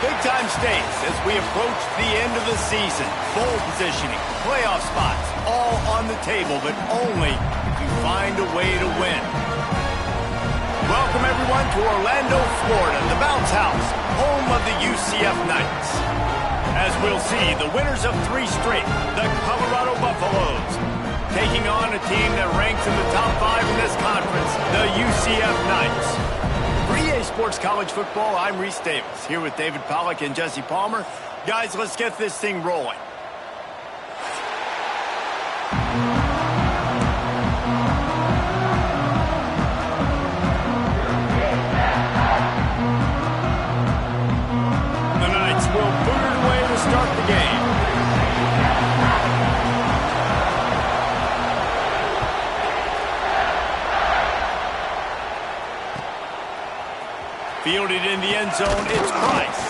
Big-time stakes as we approach the end of the season. Bowl positioning, playoff spots, all on the table, but only if you find a way to win. Welcome, everyone, to Orlando, Florida, the Bounce House, home of the UCF Knights. As we'll see, the winners of 3 straight, the Colorado Buffaloes, taking on a team that ranks in the top 5 in this conference, the UCF Knights. For EA Sports College Football, I'm Reese Davis, here with David Pollack and Jesse Palmer. Guys, let's get this thing rolling. The Knights will boot it away to start the game. Fielded in the end zone, it's Price.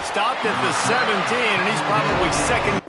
Stopped at the 17, and he's probably second.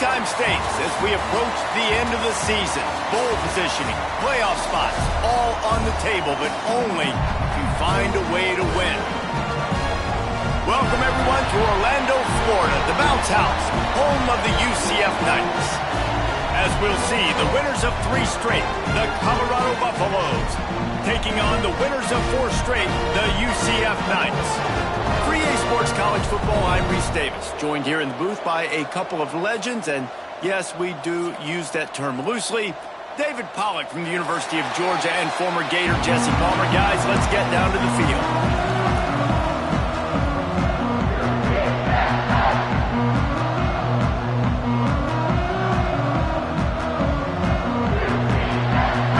Time states as we approach the end of the season. Bowl positioning, playoff spots, all on the table, but only if you find a way to win. Welcome, everyone, to Orlando, Florida, the Bounce House, home of the UCF Knights. As we'll see, the winners of 3 straight, the Colorado Buffaloes, taking on the winners of 4 straight, the UCF Knights. For EA Sports College Football, I'm Reese Davis, joined here in the booth by a couple of legends, and yes, we do use that term loosely. David Pollack from the University of Georgia and former Gator Jesse Palmer. Guys, let's get down to the field.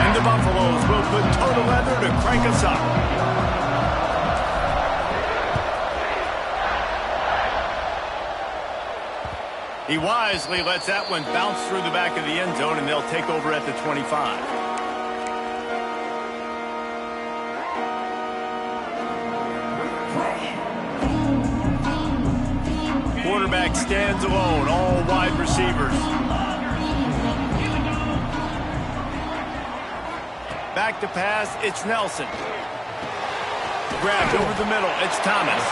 And the Buffaloes will put toe to leather to crank us up. He wisely lets that one bounce through the back of the end zone, and they'll take over at the 25. Quarterback stands alone, all wide receivers. Back to pass, it's Nelson. Grabbed over the middle, it's Thomas.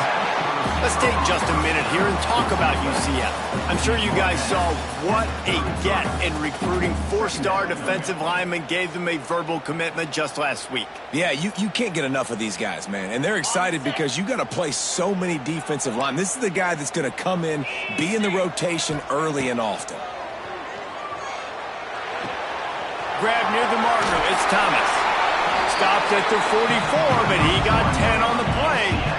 Let's take just a minute here and talk about UCF. I'm sure you guys saw what a get in recruiting. 4-star defensive linemen, gave them a verbal commitment just last week. Yeah, you can't get enough of these guys, man. And they're excited because you got to play so many defensive linemen. This is the guy that's going to come in, be in the rotation early and often. Grab near the marker, it's Thomas. Stopped at the 44, but he got 10 on the play.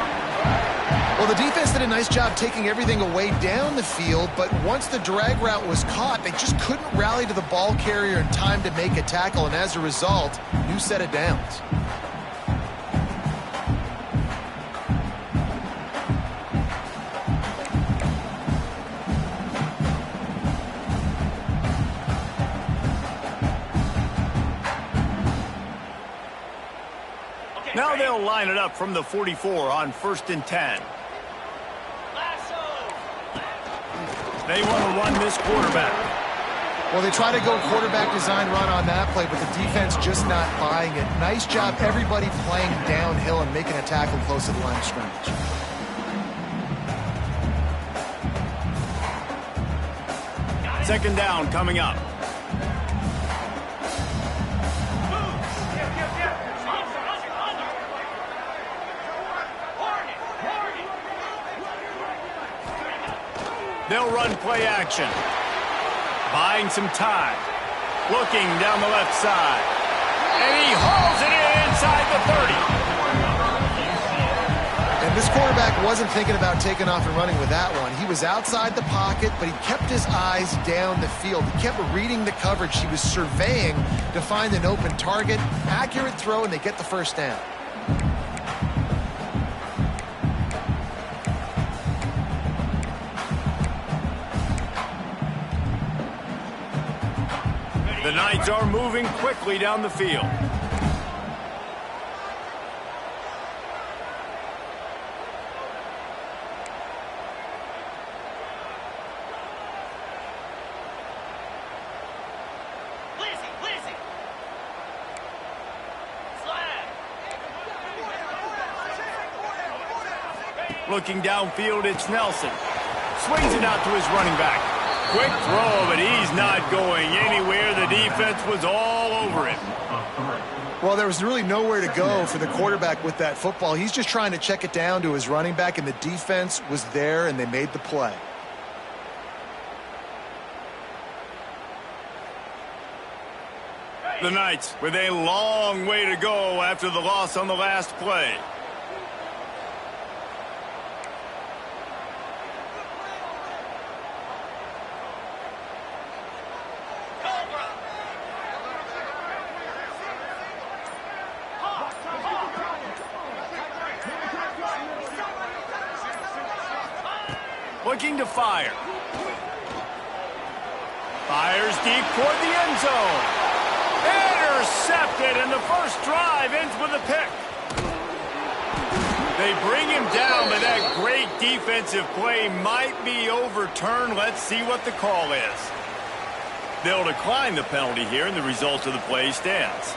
Well, the defense did a nice job taking everything away down the field, but once the drag route was caught, they just couldn't rally to the ball carrier in time to make a tackle, and as a result, new set of downs. Now they'll line it up from the 44 on 1st and 10. They want to run this quarterback. Well, they try to go quarterback design run on that play, but the defense just not buying it. Nice job, everybody playing downhill and making a tackle close to the line of scrimmage. Second down coming up. They'll run play action. Buying some time. Looking down the left side. And he hauls it in inside the 30. And this quarterback wasn't thinking about taking off and running with that one. He was outside the pocket, but he kept his eyes down the field. He kept reading the coverage. He was surveying to find an open target. Accurate throw, and they get the first down. The Knights are moving quickly down the field. Looking downfield, it's Nelson. Swings it out to his running back. Quick throw, but he's not going anywhere. The defense was all over him. Well, there was really nowhere to go for the quarterback with that football. He's just trying to check it down to his running back, and the defense was there, and they made the play. The Knights with a long way to go after the loss on the last play. Looking to fire. Fires deep toward the end zone. Intercepted, and the first drive ends with a pick. They bring him down, but that great defensive play might be overturned. Let's see what the call is. They'll decline the penalty here, and the result of the play stands.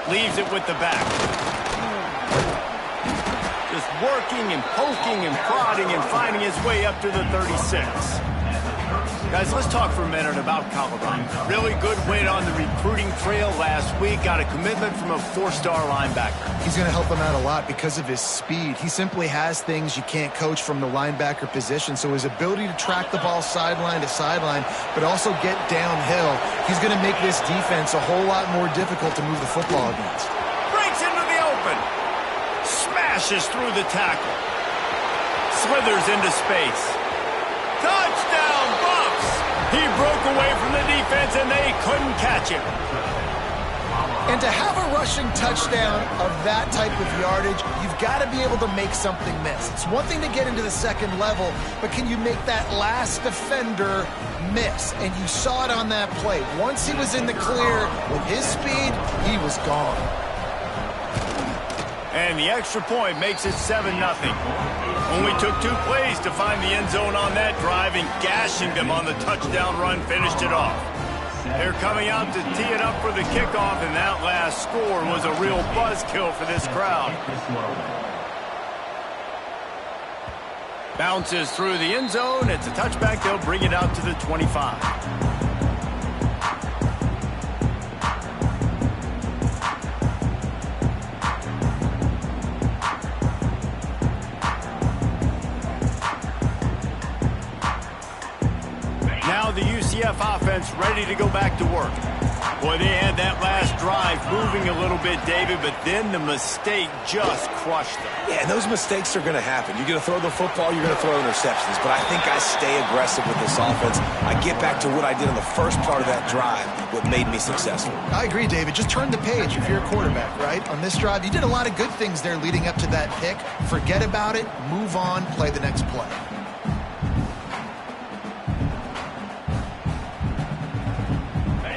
Leaves it with the back. Just working and poking and prodding and finding his way up to the 36. Guys, let's talk for a minute about Colorado. Really good win on the recruiting trail last week. Got a commitment from a 4-star linebacker. He's going to help them out a lot because of his speed. He simply has things you can't coach from the linebacker position. So his ability to track the ball sideline to sideline, but also get downhill, he's going to make this defense a whole lot more difficult to move the football against. Breaks into the open. Smashes through the tackle. Slithers into space. Touchdown, Bucks! He broke away from the defense, and they couldn't catch him. And to have a rushing touchdown of that type of yardage, you've got to be able to make something miss. It's one thing to get into the second level, but can you make that last defender miss? And you saw it on that play. Once he was in the clear, with his speed, he was gone. And the extra point makes it 7-0. Only took 2 plays to find the end zone on that drive, and gashing them on the touchdown run finished it off. They're coming out to tee it up for the kickoff, and that last score was a real buzzkill for this crowd. Bounces through the end zone. It's a touchback. They'll bring it out to the 25. The UCF offense ready to go back to work. Boy, they had that last drive moving a little bit, David, but then the mistake just crushed them. Yeah, and those mistakes are going to happen. You're going to throw the football, you're going to throw interceptions, but I think I stay aggressive with this offense. I get back to what I did in the first part of that drive, what made me successful. I agree, David. Just turn the page if you're a quarterback, right? On this drive, you did a lot of good things there leading up to that pick. Forget about it, move on, play the next play.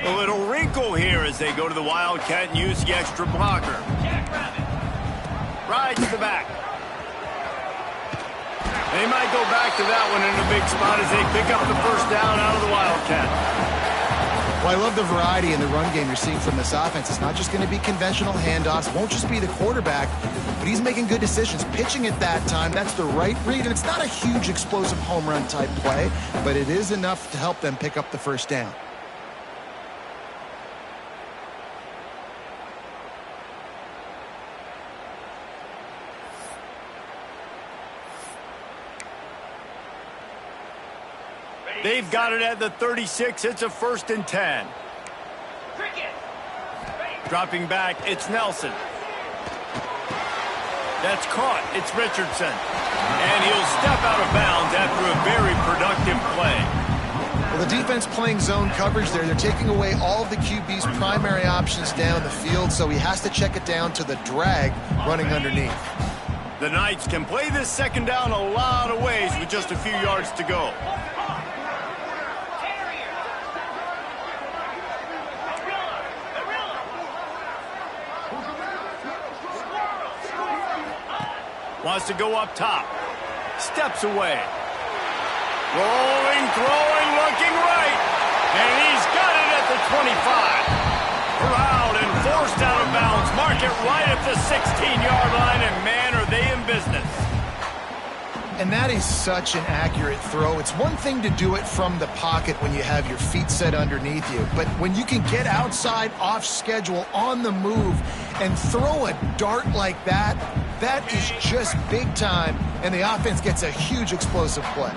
A little wrinkle here as they go to the Wildcat and use the extra blocker. Right to the back. They might go back to that one in a big spot as they pick up the first down out of the Wildcat. Well, I love the variety in the run game you're seeing from this offense. It's not just going to be conventional handoffs. It won't just be the quarterback, but he's making good decisions. Pitching at that time, that's the right read, and it's not a huge explosive home run type play, but it is enough to help them pick up the first down. They've got it at the 36. It's a 1st and 10. Dropping back, it's Nelson. That's caught. It's Richardson. And he'll step out of bounds after a very productive play. Well, the defense playing zone coverage there. They're taking away all of the QB's primary options down the field, so he has to check it down to the drag running underneath. The Knights can play this second down a lot of ways with just a few yards to go. Wants to go up top. Steps away. Rolling, throwing, looking right. And he's got it at the 25. Corralled and forced out of bounds. Mark it right at the 16-yard line, and man, are they in business. And that is such an accurate throw. It's one thing to do it from the pocket when you have your feet set underneath you, but when you can get outside, off schedule, on the move, and throw a dart like that, that is just big time, and the offense gets a huge explosive play.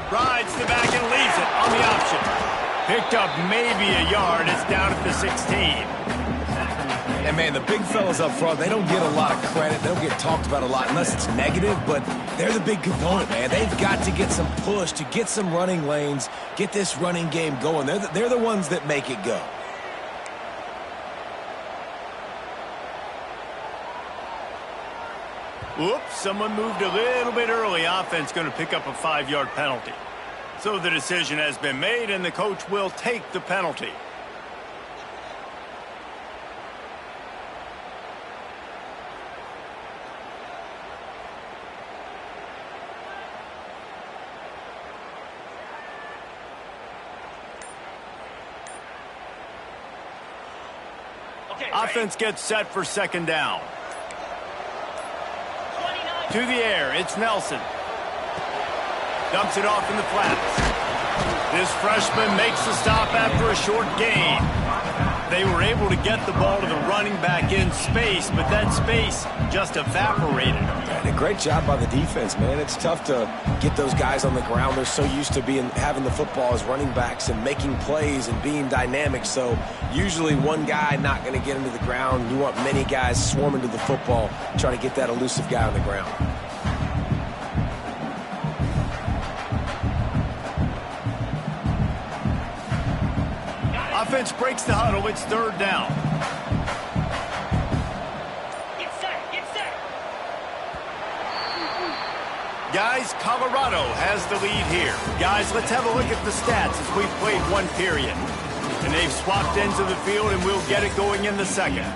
Rides the back and leaves it on the option. Picked up maybe a yard. It's down at the 16. And, man, the big fellas up front, they don't get a lot of credit. They don't get talked about a lot unless it's negative, but they're the big component, man. They've got to get some push to get some running lanes, get this running game going. They're the ones that make it go. Oops, someone moved a little bit early. Offense going to pick up a 5-yard penalty. So the decision has been made, and the coach will take the penalty. Offense gets set for second down. To the air, it's Nelson. Dumps it off in the flats. This freshman makes the stop after a short gain. They were able to get the ball to the running back in space, but that space just evaporated. And a great job by the defense, man. It's tough to get those guys on the ground. They're so used to having the football as running backs and making plays and being dynamic. So usually one guy not going to get into the ground. You want many guys swarming to the football, trying to get that elusive guy on the ground. Offense breaks the huddle. It's third down. Get set, get set. Guys, Colorado has the lead here. Guys, let's have a look at the stats as we've played one period. And they've swapped ends of the field, and we'll get it going in the second.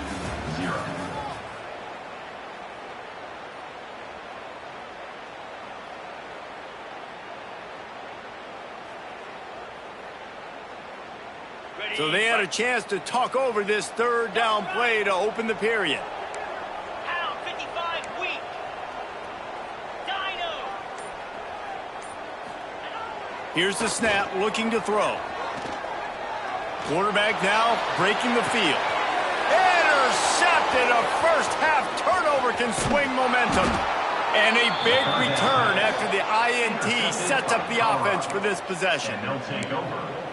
So they had a chance to talk over this third down play to open the period. Pound 55 weak. Dino. Here's the snap, looking to throw. Quarterback now breaking the field. Intercepted. A first half turnover can swing momentum. And a big return after the INT sets up the offense for this possession.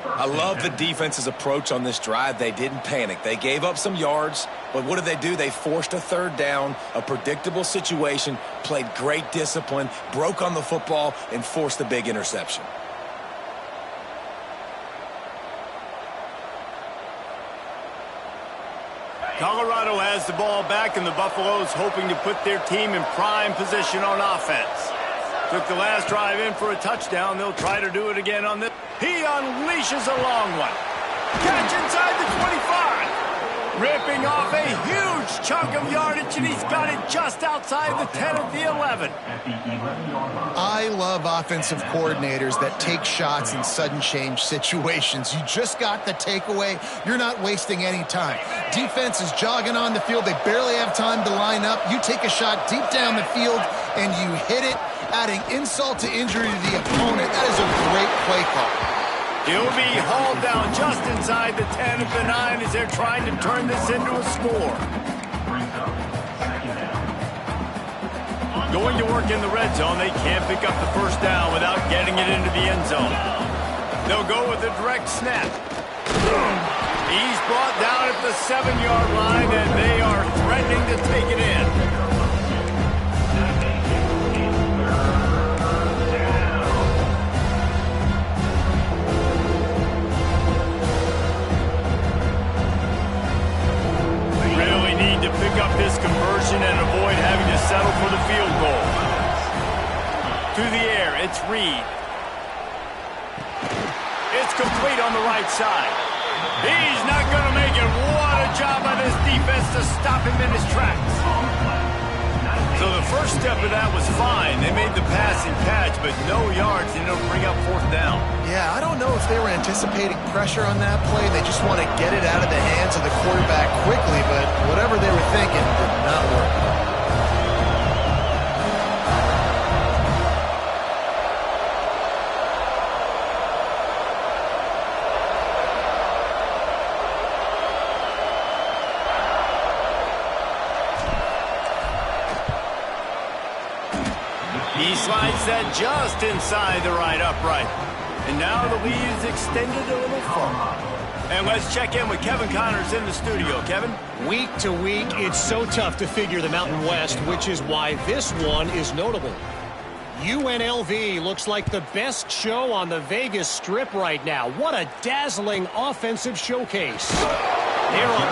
I love the defense's approach on this drive. They didn't panic. They gave up some yards, but what did they do? They forced a third down, a predictable situation, played great discipline, broke on the football, and forced a big interception. Colorado has the ball back, and the Buffaloes hoping to put their team in prime position on offense. Took the last drive in for a touchdown. They'll try to do it again on this. He unleashes a long one. Catch inside the 25. Ripping off a huge chunk of yardage, and he's got it just outside the 10 of the 11. I love offensive coordinators that take shots in sudden change situations. You just got the takeaway. You're not wasting any time. Defense is jogging on the field. They barely have time to line up. You take a shot deep down the field, and you hit it, adding insult to injury to the opponent. That is a great play call. He'll be hauled down just inside the 10 of the 9 as they're trying to turn this into a score. Going to work in the red zone. They can't pick up the first down without getting it into the end zone. They'll go with a direct snap. He's brought down at the 7-yard line, and they are threatening to take it in. Pick up this conversion and avoid having to settle for the field goal. To the air, it's Reed. It's complete on the right side. He's not going to make it. What a job by this defense to stop him in his tracks. So the first step of that was fine. They made the pass and catch, but no yards, and it'll bring up fourth down. Yeah, I don't know if they were anticipating pressure on that play. They just want to get it out of the hands of the quarterback quickly, but whatever they were thinking did not work. He slides that just inside the right upright. And now the lead is extended a little further. And let's check in with Kevin Connors in the studio. Kevin? Week to week, it's so tough to figure the Mountain West, which is why this one is notable. UNLV looks like the best show on the Vegas Strip right now. What a dazzling offensive showcase. They're up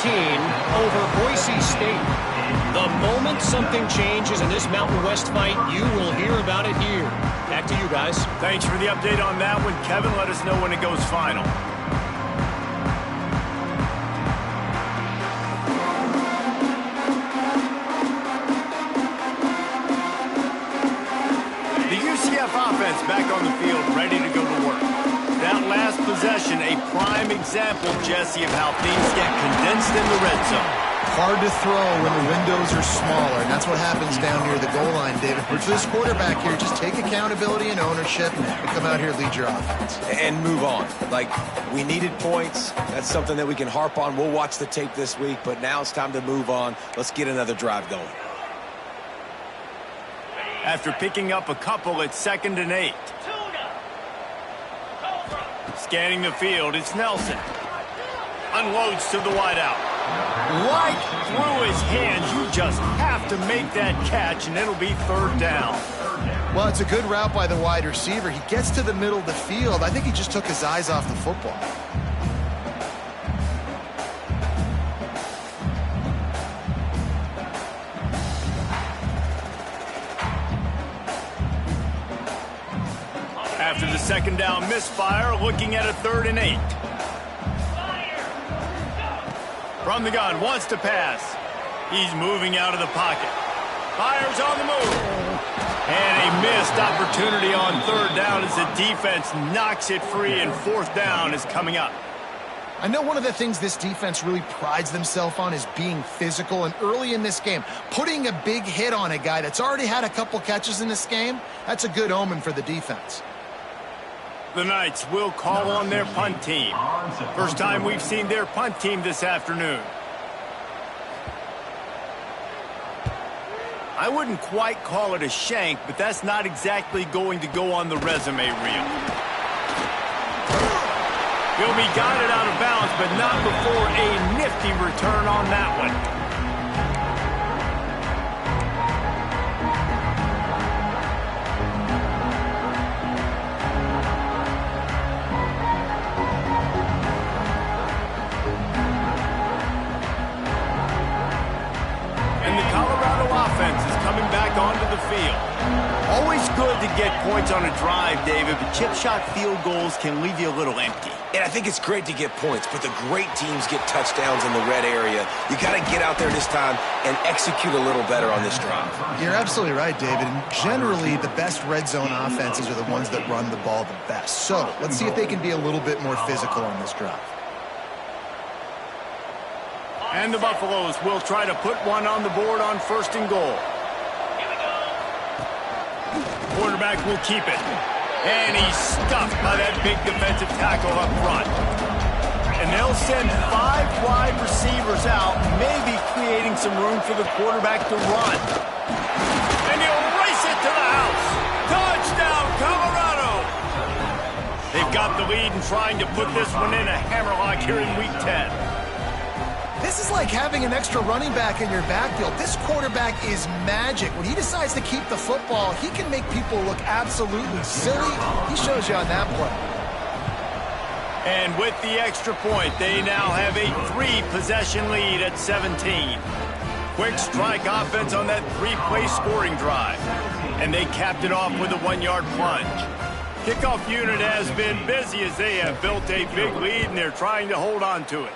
14 over Boise State. The moment something changes in this Mountain West fight, you will hear about it here. Back to you guys. Thanks for the update on that one, Kevin. Let us know when it goes final. The UCF offense back on the field, ready to go to work. That last possession, a prime example, Jesse, of how things get condensed in the red zone. Hard to throw when the windows are smaller, and that's what happens down near the goal line, David. But for this quarterback here, just take accountability and ownership and come out here and lead your offense. And move on. Like, we needed points. That's something that we can harp on. We'll watch the tape this week, but now it's time to move on. Let's get another drive going. After picking up a couple, it's 2nd and 8. Scanning the field, it's Nelson. Unloads to the wideout. Right through his hands. You just have to make that catch, and it'll be 3rd down. Well, it's a good route by the wide receiver. He gets to the middle of the field. I think he just took his eyes off the football. After the 2nd down misfire, looking at a 3rd and 8. From the gun, wants to pass. He's moving out of the pocket. Fires on the move. And a missed opportunity on 3rd down as the defense knocks it free, and 4th down is coming up. I know one of the things this defense really prides themselves on is being physical, and early in this game, putting a big hit on a guy that's already had a couple catches in this game, that's a good omen for the defense. The Knights will call on their punt team. First time we've seen their punt team this afternoon. I wouldn't quite call it a shank, but that's not exactly going to go on the resume reel. He'll be guided out of bounds, but not before a nifty return on that one. Onto the field. Always good to get points on a drive, David, but chip shot field goals can leave you a little empty. And I think it's great to get points, but the great teams get touchdowns in the red area. You got to get out there this time and execute a little better on this drive. You're absolutely right, David. And generally, the best red zone offenses are the ones that run the ball the best. So let's see if they can be a little bit more physical on this drive. And the Buffaloes will try to put one on the board on 1st and goal. Quarterback will keep it. And he's stuffed by that big defensive tackle up front. And they'll send 5 wide receivers out, maybe creating some room for the quarterback to run. And he'll race it to the house. Touchdown, Colorado! They've got the lead and trying to put this one in a hammerlock here in Week 10. This is like having an extra running back in your backfield. This quarterback is magic. When he decides to keep the football, he can make people look absolutely silly. He shows you on that play. And with the extra point, they now have a 3-possession lead at 17. Quick strike offense on that 3-play scoring drive. And they capped it off with a 1-yard plunge. Kickoff unit has been busy as they have built a big lead, and they're trying to hold on to it.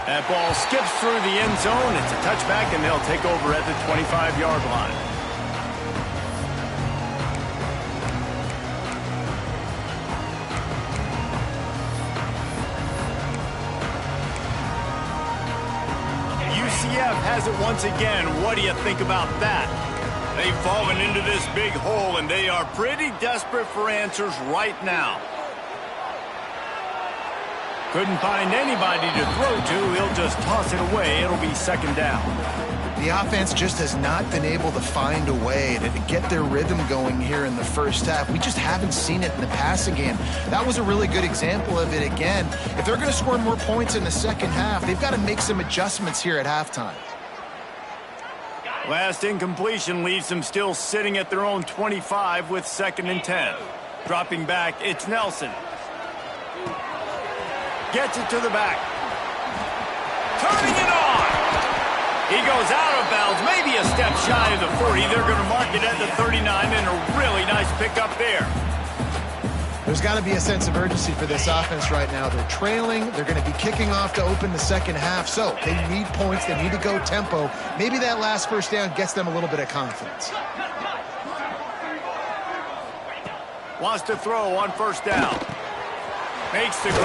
That ball skips through the end zone. It's a touchback, and they'll take over at the 25-yard line. UCF has it once again. What do you think about that? They've fallen into this big hole, and they are pretty desperate for answers right now. Couldn't find anybody to throw to. He'll just toss it away. It'll be 2nd down. The offense just has not been able to find a way to get their rhythm going here in the first half. We just haven't seen it in the passing game. That was a really good example of it again. If they're going to score more points in the second half, they've got to make some adjustments here at halftime. Last incompletion leaves them still sitting at their own 25 with 2nd and 10. Dropping back, it's Nelson. Gets it to the back. Turning it on. He goes out of bounds, maybe a step shy of the 40. They're going to mark it at the 39, and a really nice pickup there. There's got to be a sense of urgency for this offense right now. They're trailing. They're going to be kicking off to open the second half. So they need points. They need to go tempo. Maybe that last first down gets them a little bit of confidence. Wants to throw on first down. Makes the grab.